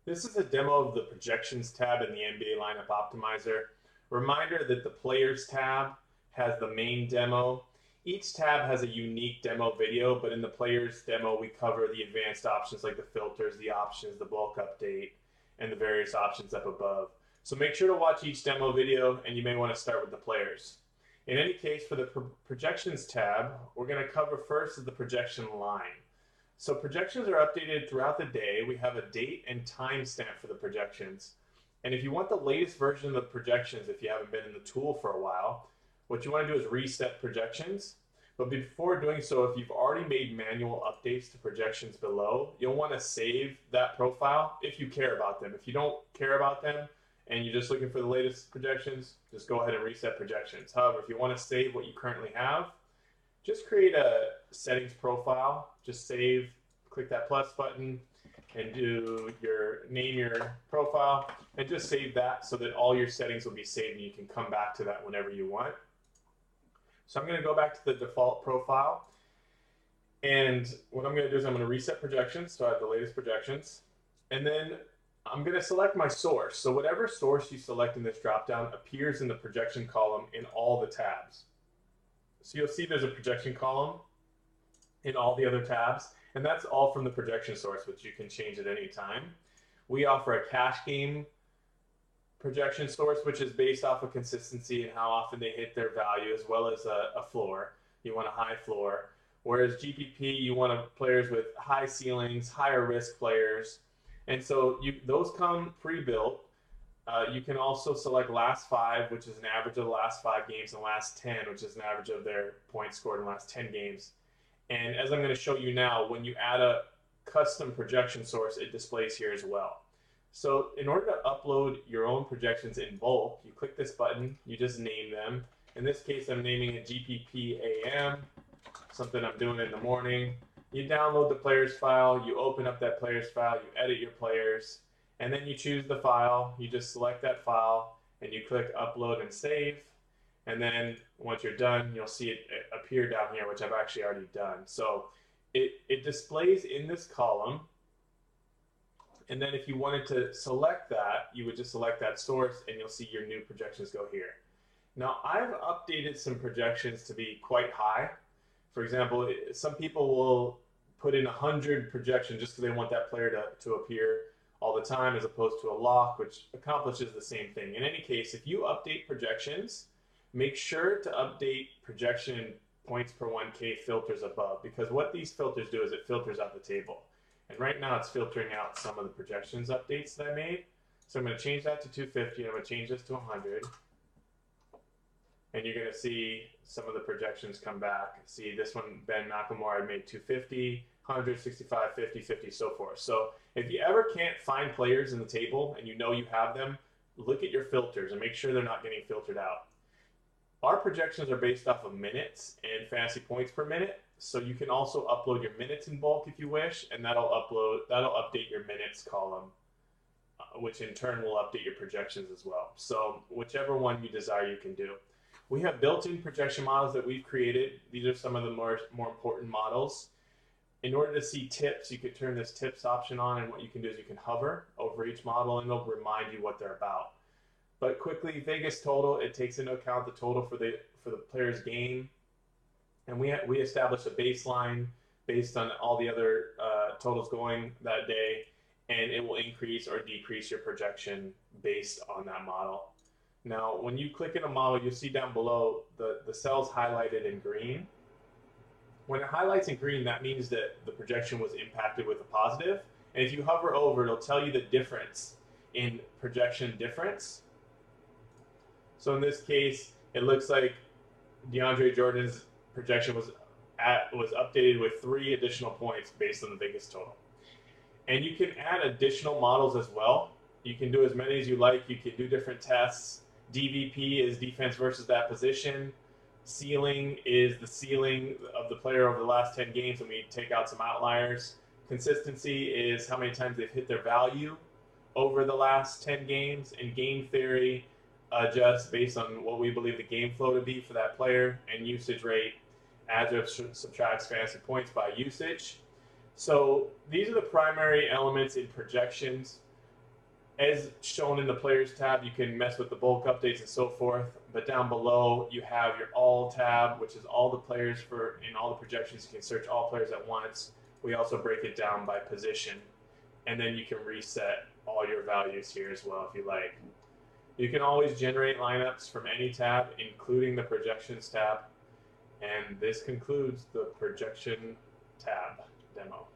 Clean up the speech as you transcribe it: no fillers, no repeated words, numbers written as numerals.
This is a demo of the Projections tab in the NBA Lineup Optimizer. Reminder that the Players tab has the main demo. Each tab has a unique demo video, but in the Players demo, we cover the advanced options like the filters, the options, the bulk update, and the various options up above. So make sure to watch each demo video, and you may want to start with the Players. In any case, for the Projections tab, we're going to cover first is the projection line. So projections are updated throughout the day. We have a date and time stamp for the projections. And if you want the latest version of the projections, if you haven't been in the tool for a while, what you want to do is reset projections. But before doing so, if you've already made manual updates to projections below, you'll want to save that profile if you care about them. If you don't care about them and you're just looking for the latest projections, just go ahead and reset projections. However, if you want to save what you currently have, just create a settings profile, just save, click that plus button, and name your profile, and just save that so that all your settings will be saved and you can come back to that whenever you want. So I'm going to go back to the default profile, and what I'm going to do is I'm going to reset projections, so I have the latest projections, and then I'm going to select my source. So whatever source you select in this dropdown appears in the projection column in all the tabs. So you'll see there's a projection column in all the other tabs, and that's all from the projection source, which you can change at any time. We offer a cash game projection source, which is based off of consistency and how often they hit their value, as well as a floor. You want a high floor. Whereas GPP, you want players with high ceilings, higher risk players. And so those come pre-built. You can also select last 5, which is an average of the last 5 games, and last 10, which is an average of their points scored in the last 10 games. And as I'm going to show you now, when you add a custom projection source, it displays here as well. So in order to upload your own projections in bulk, you click this button, you just name them. In this case, I'm naming it GPP AM, something I'm doing in the morning. You download the players file, you open up that players file, you edit your players, and then you choose the file. You just select that file, and you click upload and save. And then once you're done, you'll see it appear down here, which I've actually already done. So it displays in this column. And then if you wanted to select that, you would just select that source, and you'll see your new projections go here. Now, I've updated some projections to be quite high. For example, some people will put in 100 projections just because they want that player to appear all the time, as opposed to a lock, which accomplishes the same thing. In any case, if you update projections, make sure to update projection points per 1K filters above, because what these filters do is it filters out the table. And right now it's filtering out some of the projections updates that I made. So I'm going to change that to 250, and I'm going to change this to 100. And you're going to see some of the projections come back. See this one, Ben McLemore, I made 250, 100, 65, 50, 50, so forth. So if you ever can't find players in the table and you know you have them, look at your filters and make sure they're not getting filtered out. Our projections are based off of minutes and fantasy points per minute. So you can also upload your minutes in bulk if you wish, and that'll update your minutes column, which in turn will update your projections as well. So whichever one you desire, you can do. We have built-in projection models that we've created. These are some of the more important models. In order to see tips, you could turn this tips option on, and what you can do is you can hover over each model, and it'll remind you what they're about. But quickly, Vegas total, it takes into account the total for the player's game. And we establish a baseline based on all the other totals going that day, and it will increase or decrease your projection based on that model. Now, when you click in a model, you'll see down below the cells highlighted in green. When it highlights in green, that means that the projection was impacted with a positive. And if you hover over, it'll tell you the difference in projection difference. So in this case, it looks like DeAndre Jordan's projection was updated with 3 additional points based on the Vegas total. And you can add additional models as well. You can do as many as you like. You can do different tests. DVP is defense versus that position. Ceiling is the ceiling of the player over the last 10 games, and we take out some outliers. Consistency is how many times they've hit their value over the last 10 games. And game theory adjusts based on what we believe the game flow to be for that player. And usage rate adds or subtracts fantasy points by usage. So these are the primary elements in projections. As shown in the Players tab, you can mess with the bulk updates and so forth. But down below, you have your All tab, which is all the players in all the projections. You can search all players at once. We also break it down by position. And then you can reset all your values here as well if you like. You can always generate lineups from any tab, including the Projections tab. And this concludes the Projection tab demo.